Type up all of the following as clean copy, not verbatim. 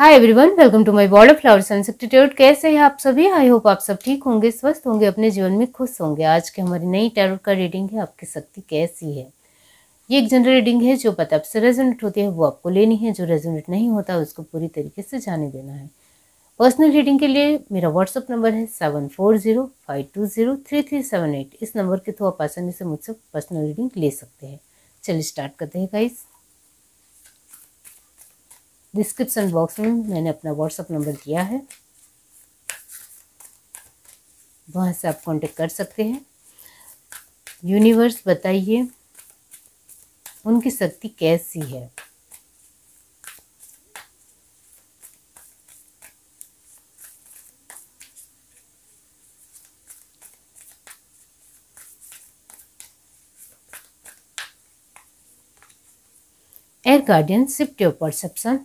Hi everyone, welcome to my world of flowers institute. कैसे हैं आप सभी? आई होप आप सब ठीक होंगे, स्वस्थ होंगे, अपने जीवन में खुश होंगे। आज की हमारी नई टैरो का रीडिंग है, आपकी शक्ति कैसी है। ये एक जनरल रीडिंग है, जो पता आपसे रेजोनेट होती है वो आपको लेनी है, जो रेजोनेट नहीं होता उसको पूरी तरीके से जाने देना है। पर्सनल रीडिंग के लिए मेरा व्हाट्सअप नंबर है 7405203378। इस नंबर के थ्रू आप आसानी से मुझसे पर्सनल रीडिंग ले सकते हैं। चलिए स्टार्ट करते हैं गाइस। डिस्क्रिप्शन बॉक्स में मैंने अपना व्हाट्सअप नंबर दिया है, वहाँ से आप कांटेक्ट कर सकते हैं। यूनिवर्स बताइए उनकी शक्ति कैसी है। Air guardian, shift your perception.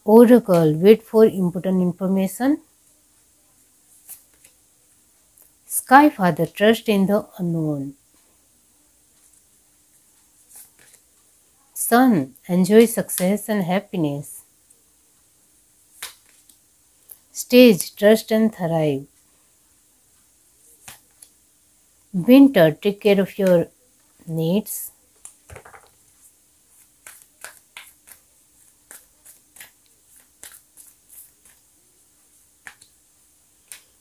Oracle, wait for important information. Sky Father, trust in the unknown. Sun, enjoy success and happiness. Stage, trust and thrive. Winter, take care of your needs.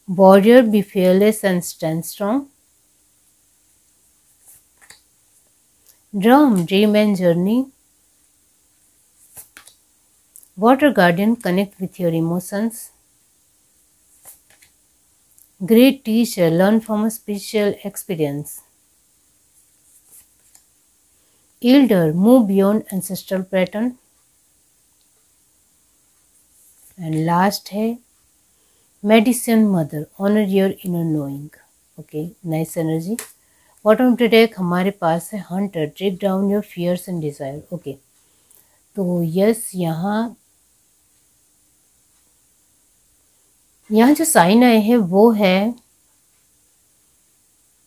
Warrior, be fearless and stand strong. Drum, dream and journey. Water Guardian, connect with your emotions. Great teacher, learn from a spiritual experience. Elder, move beyond ancestral pattern. And last है medicine mother, honour your inner knowing. Okay, nice energy. Bottom deck हमारे पास है hunter, track down your fears and desire. Okay, तो yes, यहाँ जो sign आए हैं वो है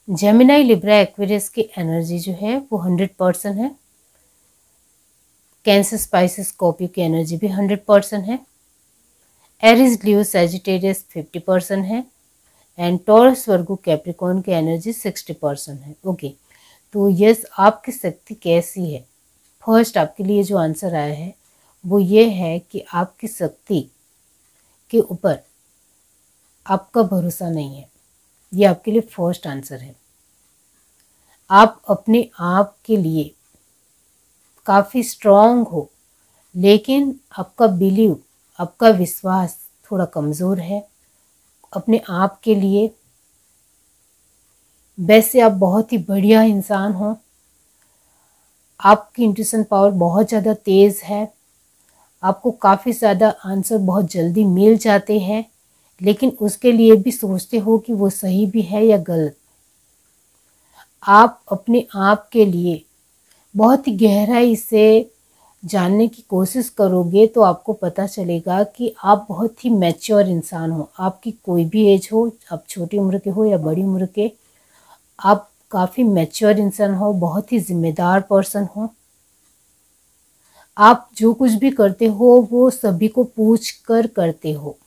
जेमिनाई, लिब्रा, एक्वेरियस की एनर्जी जो है वो 100% है। कैंसर, स्पाइसेस, स्कॉर्पियो की एनर्जी भी 100% है। एरिस, लियो, सैजिटेरियस 50% है। एंड टॉरस, वर्गो, कैप्रिकॉर्न की एनर्जी 60% है। ओके, तो यस, आपकी शक्ति कैसी है। फर्स्ट आपके लिए जो आंसर आया है वो ये है कि आपकी शक्ति के ऊपर आपका भरोसा नहीं है। ये आपके लिए फर्स्ट आंसर है। आप अपने आप के लिए काफ़ी स्ट्रॉन्ग हो, लेकिन आपका बिलीव, आपका विश्वास थोड़ा कमज़ोर है अपने आप के लिए। वैसे आप बहुत ही बढ़िया इंसान हो, आपकी इंट्यूशन पावर बहुत ज़्यादा तेज़ है, आपको काफ़ी ज़्यादा आंसर बहुत जल्दी मिल जाते हैं, लेकिन उसके लिए भी सोचते हो कि वो सही भी है या गलत। आप अपने आप के लिए बहुत ही गहराई से जानने की कोशिश करोगे तो आपको पता चलेगा कि आप बहुत ही मैच्योर इंसान हो। आपकी कोई भी एज हो, आप छोटी उम्र के हो या बड़ी उम्र के, आप काफ़ी मैच्योर इंसान हो, बहुत ही जिम्मेदार पर्सन हो। आप जो कुछ भी करते हो वो सभी को पूछ कर करते हो।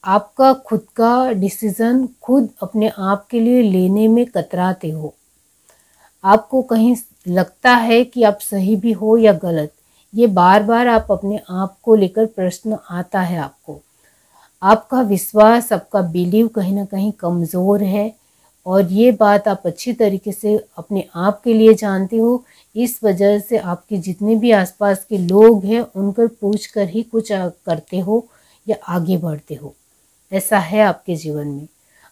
आपका खुद का डिसीज़न खुद अपने आप के लिए लेने में कतराते हो। आपको कहीं लगता है कि आप सही भी हो या गलत, ये बार बार आप अपने आप को लेकर प्रश्न आता है आपको। आपका विश्वास, आपका बिलीव कहीं ना कहीं कमज़ोर है, और ये बात आप अच्छी तरीके से अपने आप के लिए जानते हो। इस वजह से आपके जितने भी आसपास के लोग हैं उनकर पूछ कर ही कुछ करते हो या आगे बढ़ते हो। ऐसा है आपके जीवन में।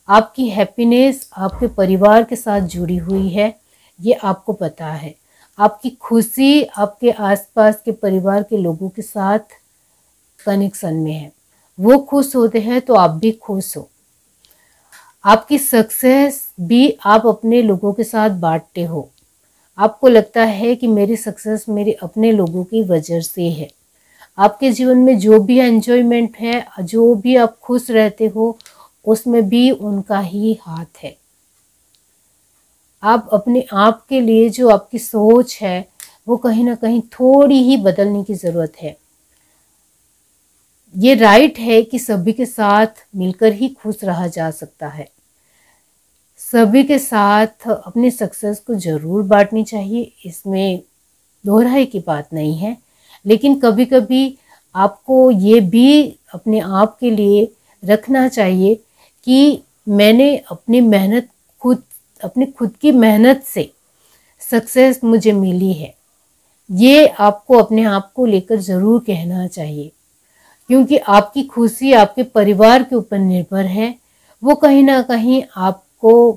आपकी हैप्पीनेस आपके परिवार के साथ जुड़ी हुई है, ये आपको पता है। आपकी खुशी आपके आसपास के परिवार के लोगों के साथ कनेक्शन में है। वो खुश होते हैं तो आप भी खुश हो। आपकी सक्सेस भी आप अपने लोगों के साथ बांटते हो। आपको लगता है कि मेरी सक्सेस मेरे अपने लोगों की वजह से है। आपके जीवन में जो भी एंजॉयमेंट है, जो भी आप खुश रहते हो, उसमें भी उनका ही हाथ है। आप अपने आप के लिए जो आपकी सोच है वो कहीं ना कहीं थोड़ी ही बदलने की ज़रूरत है। ये राइट है कि सभी के साथ मिलकर ही खुश रहा जा सकता है। सभी के साथ अपनी सक्सेस को ज़रूर बांटनी चाहिए, इसमें दोहराई की बात नहीं है। लेकिन कभी कभी आपको ये भी अपने आप के लिए रखना चाहिए कि मैंने अपनी मेहनत अपनी खुद की मेहनत से सक्सेस मुझे मिली है। ये आपको अपने आप को लेकर ज़रूर कहना चाहिए, क्योंकि आपकी खुशी आपके परिवार के ऊपर निर्भर है। वो कहीं ना कहीं आपको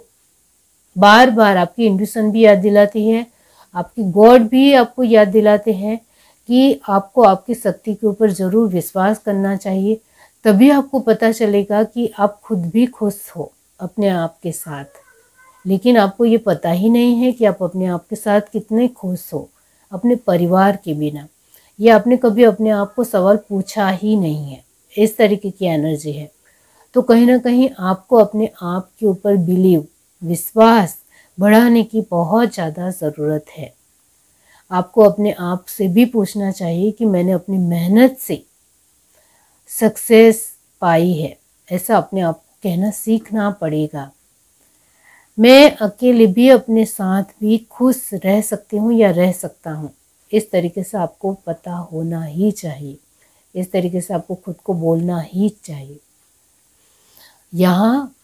बार बार आपकी इंट्यूशन भी याद दिलाती है, आपकी गॉड भी आपको याद दिलाते हैं कि आपको आपकी शक्ति के ऊपर ज़रूर विश्वास करना चाहिए। तभी आपको पता चलेगा कि आप खुद भी खुश हो अपने आप के साथ। लेकिन आपको ये पता ही नहीं है कि आप अपने आप के साथ कितने खुश हो अपने परिवार के बिना। ये आपने कभी अपने आप को सवाल पूछा ही नहीं है। इस तरीके की एनर्जी है। तो कहीं ना कहीं आपको अपने आप के ऊपर विश्वास बढ़ाने की बहुत ज़्यादा ज़रूरत है। आपको अपने आप से भी पूछना चाहिए कि मैंने अपनी मेहनत से सक्सेस पाई है, ऐसा अपने आप को कहना सीखना पड़ेगा। मैं अकेले भी अपने साथ भी खुश रह सकती हूँ या रह सकता हूँ, इस तरीके से आपको पता होना ही चाहिए। इस तरीके से आपको खुद को बोलना ही चाहिए। यहाँ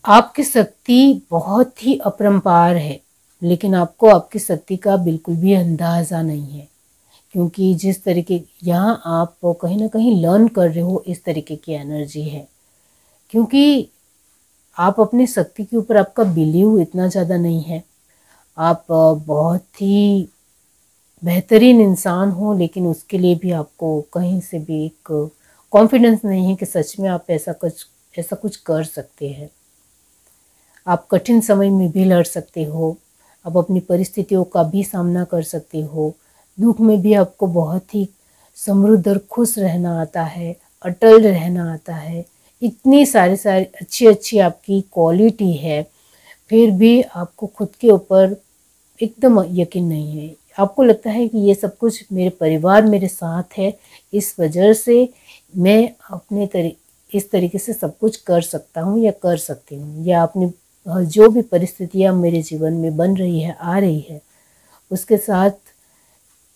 आपकी शक्ति बहुत ही अपरंपार है, लेकिन आपको आपकी शक्ति का बिल्कुल भी अंदाज़ा नहीं है, क्योंकि जिस तरीके यहाँ आप कहीं ना कहीं लर्न कर रहे हो, इस तरीके की एनर्जी है। क्योंकि आप अपनी शक्ति के ऊपर आपका बिलीव इतना ज़्यादा नहीं है। आप बहुत ही बेहतरीन इंसान हो, लेकिन उसके लिए भी आपको कहीं से भी एक कॉन्फिडेंस नहीं है कि सच में आप ऐसा कुछ कर सकते हैं। आप कठिन समय में भी लड़ सकते हो, आप अपनी परिस्थितियों का भी सामना कर सकते हो। दुख में भी आपको बहुत ही समृद्ध और खुश रहना आता है, अटल रहना आता है। इतनी सारी अच्छी आपकी क्वालिटी है, फिर भी आपको खुद के ऊपर एकदम यकीन नहीं है। आपको लगता है कि ये सब कुछ मेरे परिवार मेरे साथ है, इस वजह से मैं इस तरीके से सब कुछ कर सकता हूँ या कर सकती हूँ, या अपनी जो भी परिस्थितियाँ मेरे जीवन में बन रही है, आ रही है, उसके साथ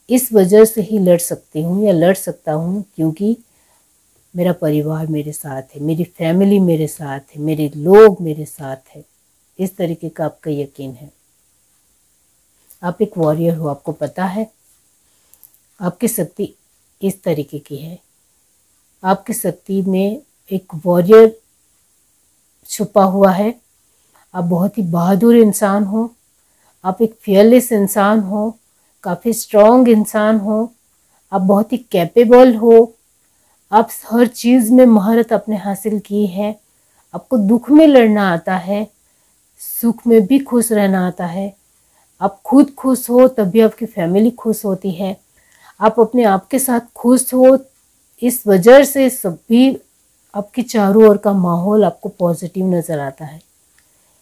इस वजह से ही लड़ सकती हूँ या लड़ सकता हूँ क्योंकि मेरा परिवार मेरे साथ है, मेरी फैमिली मेरे साथ है, मेरे लोग मेरे साथ है। इस तरीके का आपका यकीन है। आप एक वॉरियर हो, आपको पता है आपकी शक्ति इस तरीके की है। आपकी शक्ति में एक वॉरियर छुपा हुआ है। आप बहुत ही बहादुर इंसान हो, आप एक फियरलेस इंसान हो, काफ़ी स्ट्रॉन्ग इंसान हो, आप बहुत ही कैपेबल हो। आप हर चीज़ में महारत आपने हासिल की है। आपको दुख में लड़ना आता है, सुख में भी खुश रहना आता है। आप खुद खुश हो तभी आपकी फैमिली खुश होती है। आप अपने आप के साथ खुश हो, इस वजह से सभी आपके चारों ओर का माहौल आपको पॉजिटिव नज़र आता है।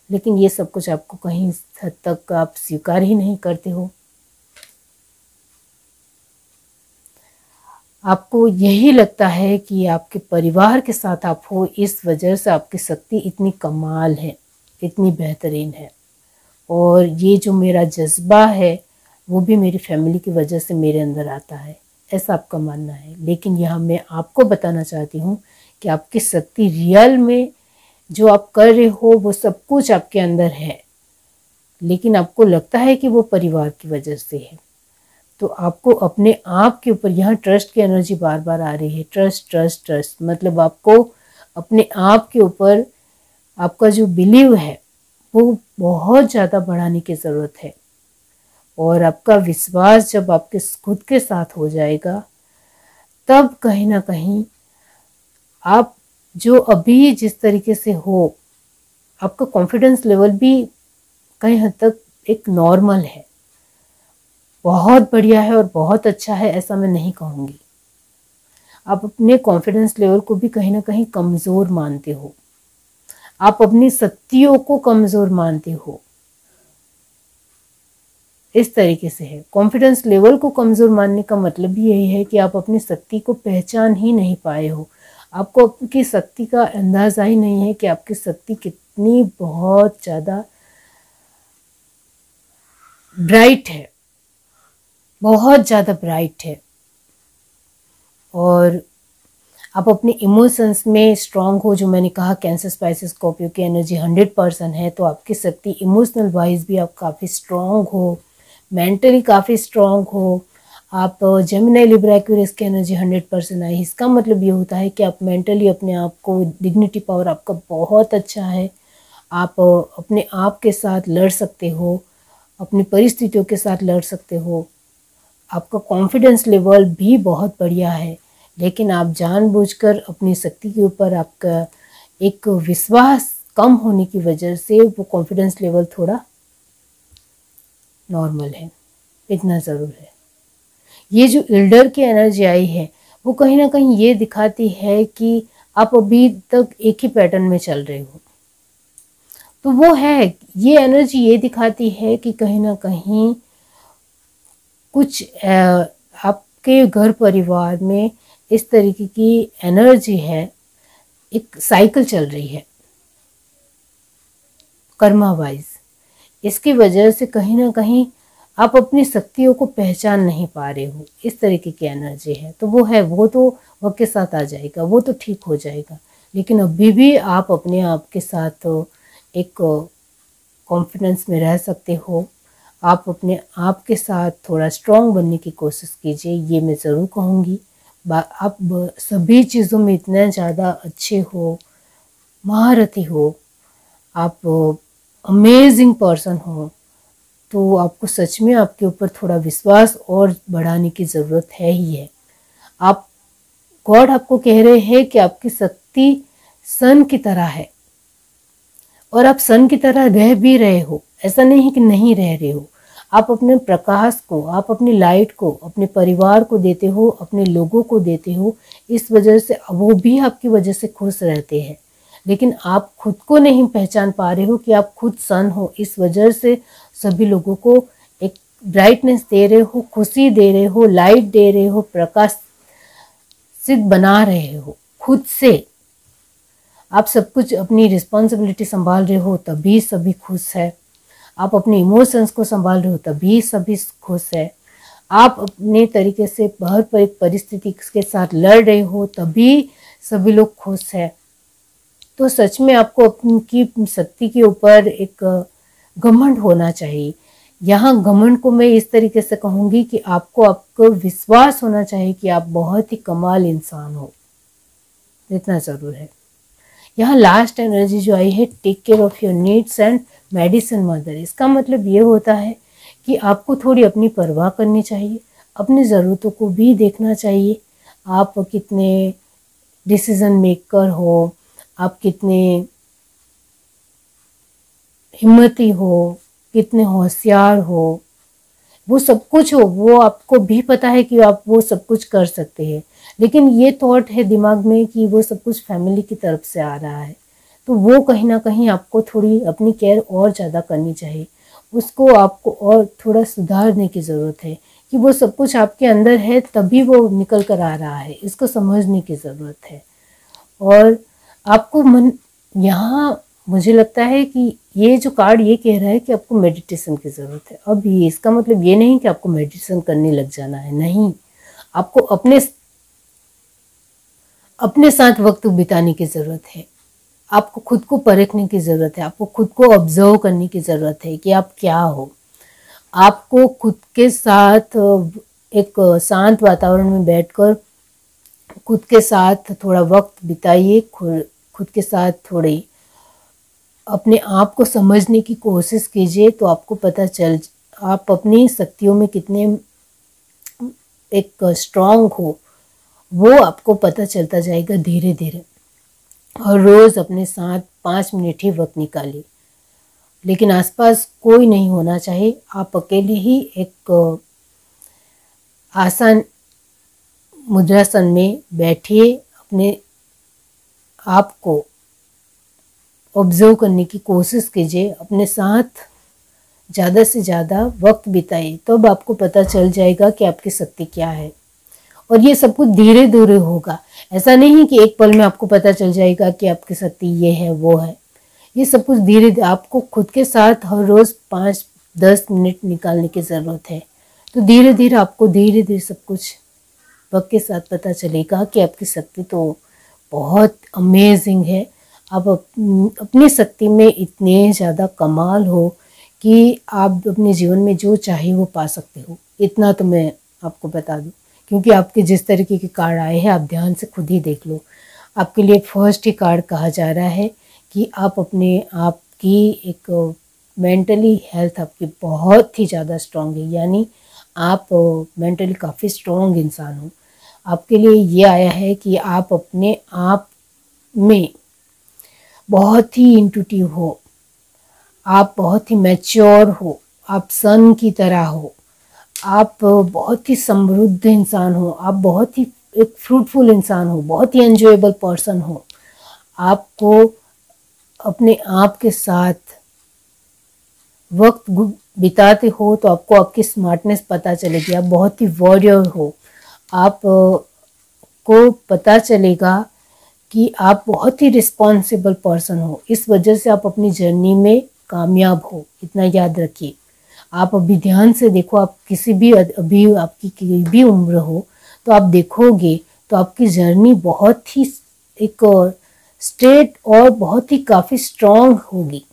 लेकिन ये सब कुछ आपको कहीं हद तक आप स्वीकार ही नहीं करते हो। आपको यही लगता है कि आपके परिवार के साथ आप हो, इस वजह से आपकी शक्ति इतनी कमाल है, इतनी बेहतरीन है। और ये जो मेरा जज्बा है वो भी मेरी फैमिली की वजह से मेरे अंदर आता है, ऐसा आपका मानना है। लेकिन यहाँ मैं आपको बताना चाहती हूँ कि आपकी शक्ति रियल में जो आप कर रहे हो वो सब कुछ आपके अंदर है, लेकिन आपको लगता है कि वो परिवार की वजह से है। तो आपको अपने आप के ऊपर, यहाँ ट्रस्ट की एनर्जी बार बार आ रही है। ट्रस्ट ट्रस्ट ट्रस्ट मतलब आपको अपने आप के ऊपर आपका जो बिलीव है वो बहुत ज़्यादा बढ़ाने की ज़रूरत है। और आपका विश्वास जब आपके खुद के साथ हो जाएगा, तब कहीं ना कहीं आप जो अभी जिस तरीके से हो, आपका कॉन्फिडेंस लेवल भी कहीं हद तक एक नॉर्मल है। बहुत बढ़िया है और बहुत अच्छा है ऐसा मैं नहीं कहूँगी। आप अपने कॉन्फिडेंस लेवल को भी कहीं ना कहीं कमज़ोर मानते हो, आप अपनी शक्तियों को कमज़ोर मानते हो। इस तरीके से है। कॉन्फिडेंस लेवल को कमज़ोर मानने का मतलब भी यही है कि आप अपनी शक्ति को पहचान ही नहीं पाए हो। आपको आपकी शक्ति का अंदाज़ा ही नहीं है कि आपकी शक्ति कितनी बहुत ज़्यादा ब्राइट है, बहुत ज़्यादा ब्राइट है। और आप अपने इमोशंस में स्ट्रांग हो, जो मैंने कहा कैंसर स्पाइसिस स्कॉर्पियो की एनर्जी 100% है, तो आपकी शक्ति इमोशनल वाइज भी आप काफ़ी स्ट्रांग हो, मेंटली काफ़ी स्ट्रांग हो। आप जेमिनी लिब्रा एक्वेरियस की एनर्जी 100% आई, इसका मतलब ये होता है कि आप मेंटली अपने आप को, डिग्निटी पावर आपका बहुत अच्छा है। आप अपने आप के साथ लड़ सकते हो, अपनी परिस्थितियों के साथ लड़ सकते हो। आपका कॉन्फिडेंस लेवल भी बहुत बढ़िया है, लेकिन आप जानबूझकर अपनी शक्ति के ऊपर आपका एक विश्वास कम होने की वजह से वो कॉन्फिडेंस लेवल थोड़ा नॉर्मल है, इतना ज़रूर है। ये जो एल्डर की एनर्जी आई है वो कहीं ना कहीं ये दिखाती है कि आप अभी तक एक ही पैटर्न में चल रहे हो। तो वो है, ये एनर्जी ये दिखाती है कि कहीं ना कहीं कुछ आपके घर परिवार में इस तरीके की एनर्जी है, एक साइकिल चल रही है कर्मा वाइज। इसकी वजह से कहीं ना कहीं आप अपनी शक्तियों को पहचान नहीं पा रहे हो, इस तरीके की एनर्जी है। तो वो है, वो तो वक्त के साथ आ जाएगा, वो तो ठीक हो जाएगा, लेकिन अभी भी आप अपने आप के साथ एक कॉन्फिडेंस में रह सकते हो। आप अपने आप के साथ थोड़ा स्ट्रांग बनने की कोशिश कीजिए, ये मैं ज़रूर कहूँगी। आप सभी चीज़ों में इतने ज़्यादा अच्छे हो, महारथी हो, आप अमेजिंग पर्सन हो, तो आपको सच में आपके ऊपर थोड़ा विश्वास और बढ़ाने की ज़रूरत है ही है। आप, गॉड आपको कह रहे हैं कि आपकी शक्ति सन की तरह है, और आप सन की तरह रह भी रहे हो, ऐसा नहीं है कि नहीं रह रहे हो। आप अपने प्रकाश को, आप अपनी लाइट को अपने परिवार को देते हो, अपने लोगों को देते हो, इस वजह से वो भी आपकी वजह से खुश रहते हैं। लेकिन आप खुद को नहीं पहचान पा रहे हो कि आप खुद सन हो, इस वजह से सभी लोगों को एक ब्राइटनेस दे रहे हो, खुशी दे रहे हो, लाइट दे रहे हो, प्रकाशित बना रहे हो खुद से। आप सब कुछ अपनी रिस्पॉन्सिबिलिटी संभाल रहे हो तभी सभी खुश है। आप अपने इमोशंस को संभाल रहे हो तभी सभी खुश है। आप अपने तरीके से हर परिस्थिति के साथ लड़ रहे हो तभी सभी लोग खुश है। तो सच में आपको अपनी शक्ति के ऊपर एक घमंड होना चाहिए। यहाँ घमंड को मैं इस तरीके से कहूँगी कि आपको विश्वास होना चाहिए कि आप बहुत ही कमाल इंसान हो, इतना ज़रूर है। यहाँ लास्ट एनर्जी जो आई है, take care of your needs and medicine mother, इसका मतलब ये होता है कि आपको थोड़ी अपनी परवाह करनी चाहिए, अपनी ज़रूरतों को भी देखना चाहिए। आप कितने डिसीज़न मेकर हो, आप कितने हिम्मती हो, कितने होशियार हो, वो सब कुछ हो, वो आपको भी पता है कि आप वो सब कुछ कर सकते हैं। लेकिन ये थॉट है दिमाग में कि वो सब कुछ फैमिली की तरफ से आ रहा है, तो वो कहीं ना कहीं आपको थोड़ी अपनी केयर और ज़्यादा करनी चाहिए। उसको आपको और थोड़ा सुधारने की ज़रूरत है कि वो सब कुछ आपके अंदर है तभी वो निकल कर आ रहा है, इसको समझने की ज़रूरत है। और आपको यहाँ मुझे लगता है कि ये जो कार्ड ये कह रहा है कि आपको मेडिटेशन की ज़रूरत है। अब ये इसका मतलब ये नहीं कि आपको मेडिटेशन करने लग जाना है, नहीं। आपको अपने साथ वक्त बिताने की ज़रूरत है। आपको खुद को परखने की ज़रूरत है, आपको खुद को ऑब्जर्व करने की ज़रूरत है कि आप क्या हो। आपको खुद के साथ एक शांत वातावरण में बैठकर खुद के साथ थोड़ा वक्त बिताइए, खुद के साथ थोड़ी अपने आप को समझने की कोशिश कीजिए, तो आपको पता चल आप अपनी शक्तियों में कितने एक स्ट्रांग हो, वो आपको पता चलता जाएगा धीरे धीरे। और रोज़ अपने साथ 5 मिनट ही वक्त निकालिए, लेकिन आसपास कोई नहीं होना चाहिए। आप अकेले ही एक आसान मुद्रासन में बैठिए, अपने आप को ऑब्जर्व करने की कोशिश कीजिए, अपने साथ ज़्यादा से ज़्यादा वक्त बिताइए, तब आपको पता चल जाएगा कि आपकी शक्ति क्या है। और ये सब कुछ धीरे धीरे होगा, ऐसा नहीं कि एक पल में आपको पता चल जाएगा कि आपकी शक्ति ये है वो है। ये सब कुछ धीरे आपको खुद के साथ हर रोज़ 5-10 मिनट निकालने की ज़रूरत है। तो धीरे धीरे आपको धीरे धीरे सब कुछ वक्त के साथ पता चलेगा कि आपकी शक्ति तो बहुत अमेजिंग है। आप अपनी शक्ति में इतने ज़्यादा कमाल हो कि आप अपने जीवन में जो चाहे वो पा सकते हो। इतना तो मैं आपको बता दूं, क्योंकि आपके जिस तरीके के कार्ड आए हैं आप ध्यान से खुद ही देख लो। आपके लिए फर्स्ट ही कार्ड कहा जा रहा है कि आप अपने आप की एक मेंटली हेल्थ आपकी बहुत ही ज़्यादा स्ट्रांग है, यानी आप मेंटली काफ़ी स्ट्रांग इंसान हो। आपके लिए ये आया है कि आप अपने आप में बहुत ही इंट्यूटिव हो, आप बहुत ही मैच्योर हो, आप सन की तरह हो, आप बहुत ही समृद्ध इंसान हो, आप बहुत ही एक फ्रूटफुल इंसान हो, बहुत ही एंजॉयबल पर्सन हो। आपको अपने आप के साथ वक्त बिताते हो तो आपको आपकी स्मार्टनेस पता चलेगी। आप बहुत ही वॉरियर हो, आप को पता चलेगा कि आप बहुत ही रिस्पॉन्सिबल पर्सन हो। इस वजह से आप अपनी जर्नी में कामयाब हो, इतना याद रखिए। आप अभी ध्यान से देखो, आप किसी भी अभी आपकी कोई भी उम्र हो तो आप देखोगे तो आपकी जर्नी बहुत ही एक स्ट्रेट और बहुत ही काफ़ी स्ट्रॉन्ग होगी।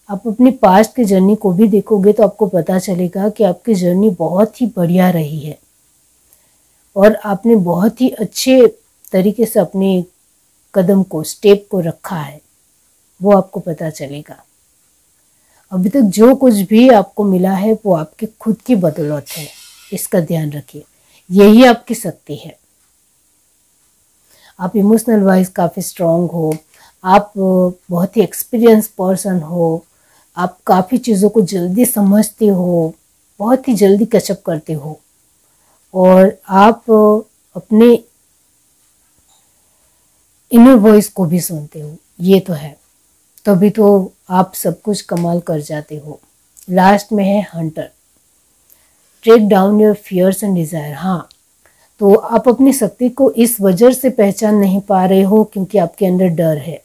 आप अपनी पास्ट की जर्नी को भी देखोगे तो आपको पता चलेगा कि आपकी जर्नी बहुत ही बढ़िया रही है और आपने बहुत ही अच्छे तरीके से अपने कदम को, स्टेप को रखा है, वो आपको पता चलेगा। अभी तक जो कुछ भी आपको मिला है वो आपकी खुद की बदौलत है, इसका ध्यान रखिए। यही आपकी शक्ति है। आप इमोशनल वाइज काफ़ी स्ट्रांग हो, आप बहुत ही एक्सपीरियंस पर्सन हो, आप काफ़ी चीज़ों को जल्दी समझते हो, बहुत ही जल्दी कैचअप करते हो और आप अपने इनर वॉइस को भी सुनते हो। ये तो है, तभी तो आप सब कुछ कमाल कर जाते हो। लास्ट में है hunter, track down your fears and desire. हाँ, तो आप अपनी शक्ति को इस वजह से पहचान नहीं पा रहे हो क्योंकि आपके अंदर डर है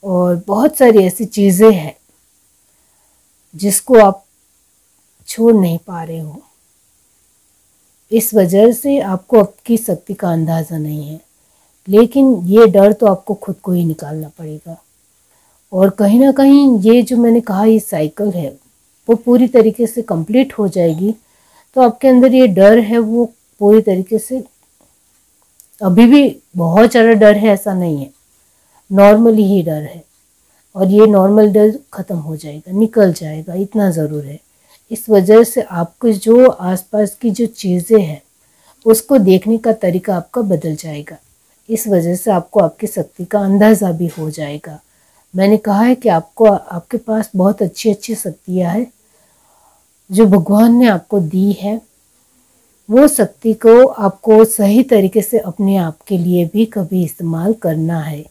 और बहुत सारी ऐसी चीज़ें हैं जिसको आप छोड़ नहीं पा रहे हो। इस वजह से आपको आपकी शक्ति का अंदाज़ा नहीं है, लेकिन ये डर तो आपको खुद को ही निकालना पड़ेगा। और कहीं ना कहीं ये जो मैंने कहा ये साइकिल है वो पूरी तरीके से कंप्लीट हो जाएगी तो आपके अंदर ये डर है वो पूरी तरीके से, अभी भी बहुत ज़्यादा डर है ऐसा नहीं है, नॉर्मली ही डर है और ये नॉर्मल डर ख़त्म हो जाएगा, निकल जाएगा, इतना ज़रूर है। इस वजह से आपको जो आसपास की जो चीज़ें हैं उसको देखने का तरीका आपका बदल जाएगा। इस वजह से आपको आपकी शक्ति का अंदाज़ा भी हो जाएगा। मैंने कहा है कि आपको आपके पास बहुत अच्छी अच्छी शक्तियाँ हैं जो भगवान ने आपको दी है। वो शक्ति को आपको सही तरीके से अपने आप के लिए भी कभी इस्तेमाल करना है,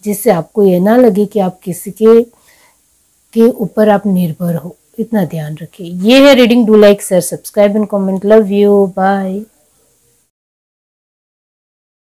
जिससे आपको ये ना लगे कि आप किसी के ऊपर आप निर्भर हो। इतना ध्यान रखिए। ये है reading. Do like, share, subscribe and comment. Love you, bye.